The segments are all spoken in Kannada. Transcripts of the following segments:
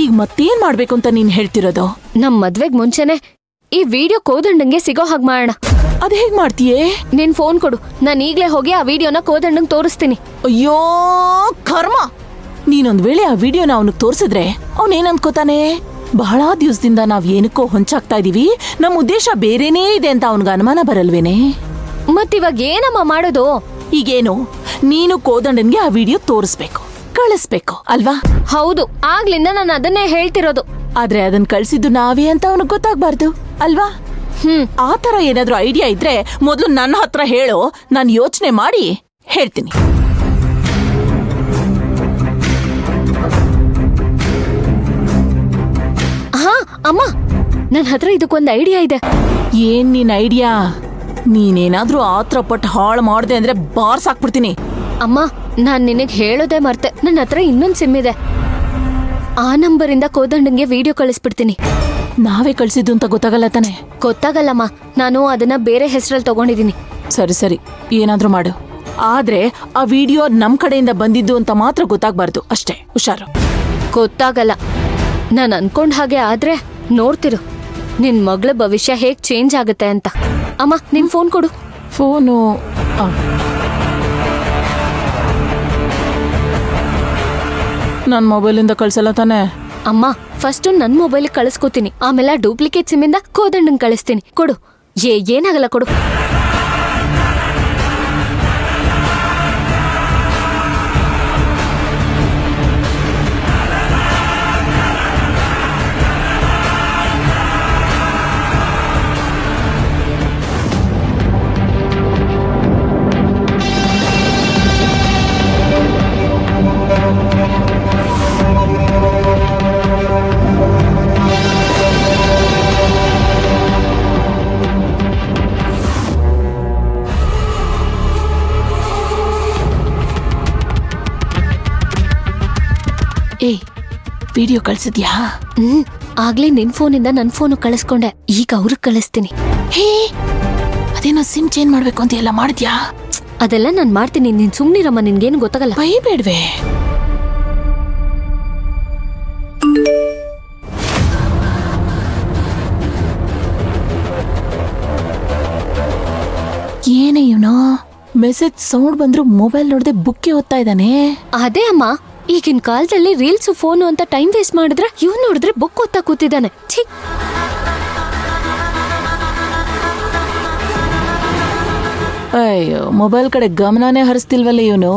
ಈಗ ಮತ್ತೇನ್ ಮಾಡ್ಬೇಕು ಅಂತ ನೀನ್ ಹೇಳ್ತಿರೋದು? ನಮ್ ಮದ್ವೆಗ್ ಮುಂಚೆನೆ ಈ ವಿಡಿಯೋ ಕೋದಂಡಂಗೆ ಸಿಗೋ ಹಾಗೆ ಮಾಡೋಣ. ಅದ್ ಹೇಗ್ ಮಾಡ್ತೀಯೇ? ನಿನ್ ಫೋನ್ ಕೊಡು, ನಾನು ಈಗ್ಲೇ ಹೋಗಿ ಆ ವಿಡಿಯೋನ ಕೋದಂಡಂಗ್ ತೋರಿಸ್ತೀನಿ. ಅಯ್ಯೋ ಕರ್ಮ! ನೀನೊಂದ್ ವೇಳೆ ಆ ವಿಡಿಯೋನ ಅವನಿಗೆ ತೋರ್ಸಿದ್ರೆ ಅವನೇನ್ ಅನ್ಕೋತಾನೆ? ಬಹಳ ದಿವಸದಿಂದ ನಾವ್ ಏನಕ್ಕೋ ಹೊಂಚಾಗ್ತಾ ಇದೀವಿ, ನಮ್ ಉದ್ದೇಶ ಬೇರೆನೇ ಇದೆ ಅಂತ ಅವನ್ಗ ಅನುಮಾನ ಬರಲ್ವೇನೆ? ಮತ್ತಿವಾಗ ಏನಮ್ಮ ಮಾಡೋದು? ಈಗೇನು, ನೀನು ಕೋದಂಡನ್ಗೆ ಆ ವಿಡಿಯೋ ತೋರಿಸ್ಬೇಕು, ಕಳಿಸ್ಬೇಕು ಅಲ್ವಾ? ಹೌದು, ಆಗ್ಲಿಂದ ನಾನು ಅದನ್ನೇ ಹೇಳ್ತಿರೋದು. ಆದ್ರೆ ಅದನ್ ಕಳ್ಸಿದ್ದು ನಾವೇ ಅಂತ ಅವನಿಗೆ ಗೊತ್ತಾಗ್ಬಾರ್ದು ಅಲ್ವಾ? ಆ ತರ ಏನಾದ್ರೂ ಐಡಿಯಾ ಇದ್ರೆ ಮೊದ್ಲು ನನ್ನ ಹತ್ರ ಹೇಳೋ, ನಾನು ಯೋಚನೆ ಮಾಡಿ ಹೇಳ್ತೀನಿ. ಹಾ ಅಮ್ಮ, ನನ್ ಹತ್ರ ಇದಕ್ಕೊಂದು ಐಡಿಯಾ ಇದೆ. ಏನ್ ನಿನ್ ಐಡಿಯಾ? ನೀನೇನಾದ್ರೂ ಆತ್ರ ಪಟ್ಟು ಹಾಳು ಮಾಡ್ದೆ ಅಂದ್ರೆ ಬಾರ್ಸಾಕ್ಬಿಡ್ತೀನಿ. ಅಮ್ಮ, ನಾನ್ ನಿನಗ್ ಹೇಳೋದೇ ಮರ್ತೆ, ನನ್ನ ಹತ್ರ ಇನ್ನೊಂದ್ ಸಿಮ್ ಇದೆ. ಆ ನಂಬರಿಂದ ಕೋದಂಡಂಗೆ ವಿಡಿಯೋ ಕಳಿಸ್ಬಿಡ್ತೀನಿ. ನಾವೇ ಕಳ್ಸಿದ್ದು ಅಂತ ಗೊತ್ತಾಗಲ್ಲ ತಾನೆ? ಗೊತ್ತಾಗಲ್ಲಮ್ಮ, ನಾನು ಅದನ್ನ ಬೇರೆ ಹೆಸರಲ್ಲಿ ತಗೊಂಡಿದೀನಿ. ಸರಿ ಸರಿ, ಏನಾದ್ರೂ ಮಾಡು. ಆದ್ರೆ ಆ ವಿಡಿಯೋ ನಮ್ ಕಡೆಯಿಂದ ಬಂದಿದ್ದು ಅಂತ ಮಾತ್ರ ಗೊತ್ತಾಗ್ಬಾರ್ದು ಅಷ್ಟೇ, ಹುಷಾರು. ಗೊತ್ತಾಗಲ್ಲ. ನಾನ್ ಅನ್ಕೊಂಡ್ ಹಾಗೆ ಆದ್ರೆ ನೋಡ್ತಿರು, ನಿನ್ ಮಗಳ ಭವಿಷ್ಯ ಹೇಗ್ ಚೇಂಜ್ ಆಗುತ್ತೆ ಅಂತ. ಅಮ್ಮ, ನಿನ್ ಫೋನ್ ಕೊಡು. ಫೋನು ನನ್ ಮೊಬೈಲಿಂದ ಕಳ್ಸಲ್ಲ ತಾನೆ? ಅಮ್ಮ, ಫಸ್ಟ್ ನನ್ ಮೊಬೈಲ್ ಕಳಿಸ್ಕೋತೀನಿ, ಆಮೇಲೆ ಡೂಪ್ಲಿಕೇಟ್ ಸಿಮ್ಮಿಂದ ಕೋದಂಡಂಗ್ ಕಳಿಸ್ತೀನಿ. ಕೊಡು. ಏನಾಗಲ್ಲ, ಕೊಡು. ಏಯ್, ವಿಡಿಯೋ ಕಳ್ಸಿದ್ಯಾ? ಆಗ್ಲೇ ನಿನ್ ಫೋನಿಂದ ನನ್ ಫೋನು ಕಳಿಸ್ಕೊಂಡೆ, ಈಗ ಅವ್ರಿಗೆ ಕಳಿಸ್ತೀನಿ. ಹೇ, ಅದೇನೋ ಸಿಮ್ ಚೇಂಜ್ ಮಾಡ್ಬೇಕು ಅಂತ ಎಲ್ಲ ಮಾಡಿದ್ಯಾ? ಅದೆಲ್ಲ ನಾನ್ ಮಾಡ್ತೀನಿ, ನೀನ್ ಸುಮ್ನಿರಮ್ಮ, ನಿನ್ಗೇನು ಗೊತ್ತಾಗಲ್ಲ. ಬೈಬೇಡ್ವೆ. ಏನೇ ಇವನು, ಮೆಸೇಜ್ ಸೌಂಡ್ ಬಂದ್ರು ಮೊಬೈಲ್ ನೋಡದೆ ಬುಕ್ಕೆ ಓದ್ತಾ ಇದ್ದಾನೆ. ಅದೇ ಅಮ್ಮ, ಈಗಿನ ಕಾಲದಲ್ಲಿ ರೀಲ್ಸ್ ಫೋನು ಅಂತ ಟೈಮ್ ವೇಸ್ಟ್ ಮಾಡಿದ್ರೆ ಇವ್ ನೋಡಿದ್ರೆ ಬುಕ್ ಓದ್ತಾ ಕೂತಿದ್ದಾನೆ. ಛೀ! ಅಯ್ಯೋ, ಮೊಬೈಲ್ ಕಡೆ ಗಮನನೇ ಹರಿಸ್ತಿಲ್ವಲ್ಲ ಇವನು.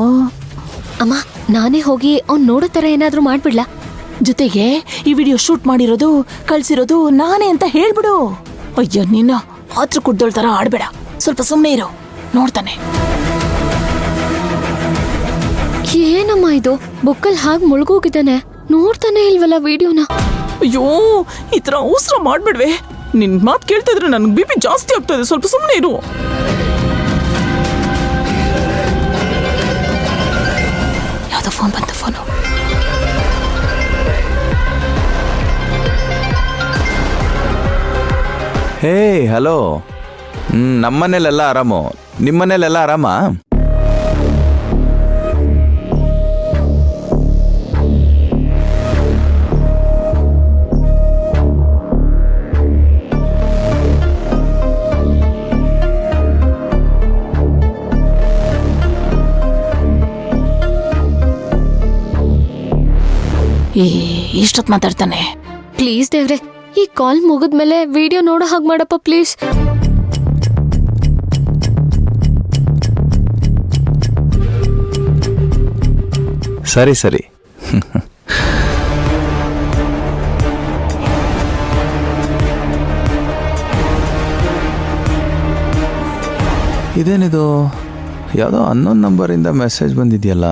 ಅಮ್ಮ, ನಾನೇ ಹೋಗಿ ಅವ್ನ್ ನೋಡೋ ತರ ಏನಾದ್ರೂ ಮಾಡ್ಬಿಡ್ಲಾ? ಜೊತೆಗೆ ಈ ವಿಡಿಯೋ ಶೂಟ್ ಮಾಡಿರೋದು ಕಳ್ಸಿರೋದು ನಾನೇ ಅಂತ ಹೇಳ್ಬಿಡು. ಅಯ್ಯೋ, ನಿನ್ನ ಆತ್ರ ಕುಡ್ದೋಳ್ ತರ ಆಡ್ಬೇಡ, ಸ್ವಲ್ಪ ಸುಮ್ಮನೆ ಇರು, ನೋಡ್ತಾನೆ. ಏನಮ್ಮ ಇದು, ಬುಕ್ಕಲ್ಲಿ ಹಾಗೆ ಮುಳುಗೋಗಿದ್ದಾನೆ, ನೋಡ್ತಾನೆ ಇಲ್ವಲ್ಲ ವಿಡಿಯೋನ. ಅಯ್ಯೋ, ಈ ತರ ಅವಸರ ಮಾಡ್ಬಿಡ್ವೆ. ನಿನ್ ಮಾತು ಕೇಳ್ತಾ ಇದ್ರೆ ನನ್ಗೆ ಬಿಪಿ ಜಾಸ್ತಿ ಆಗ್ತದೆ, ಸ್ವಲ್ಪ ಸುಮ್ಮನೆ ಇರು. ಯಾವ್ದೋ ಫೋನ್ ಬಂತು, ಫೋನು. ಹೇ, ಹಲೋ. ನಮ್ಮನೇಲೆಲ್ಲ ಆರಾಮು, ನಿಮ್ಮನೇಲೆಲ್ಲ ಆರಾಮಾ? ಎಷ್ಟೊತ್ತು ಮಾತಾಡ್ತಾನೆ? ಪ್ಲೀಸ್ ದೇವ್ರೆ, ಈ ಕಾಲ್ ಮುಗಿದ್ಮೇಲೆ ವಿಡಿಯೋ ನೋಡೋ ಹಾಗೆ ಮಾಡಪ್ಪ ಪ್ಲೀಸ್. ಸರಿ ಸರಿ. ಇದೇನಿದು, ಯಾವುದೋ ಅನ್ನೋನ್ ನಂಬರಿಂದ ಮೆಸೇಜ್ ಬಂದಿದೆಯಲ್ಲ.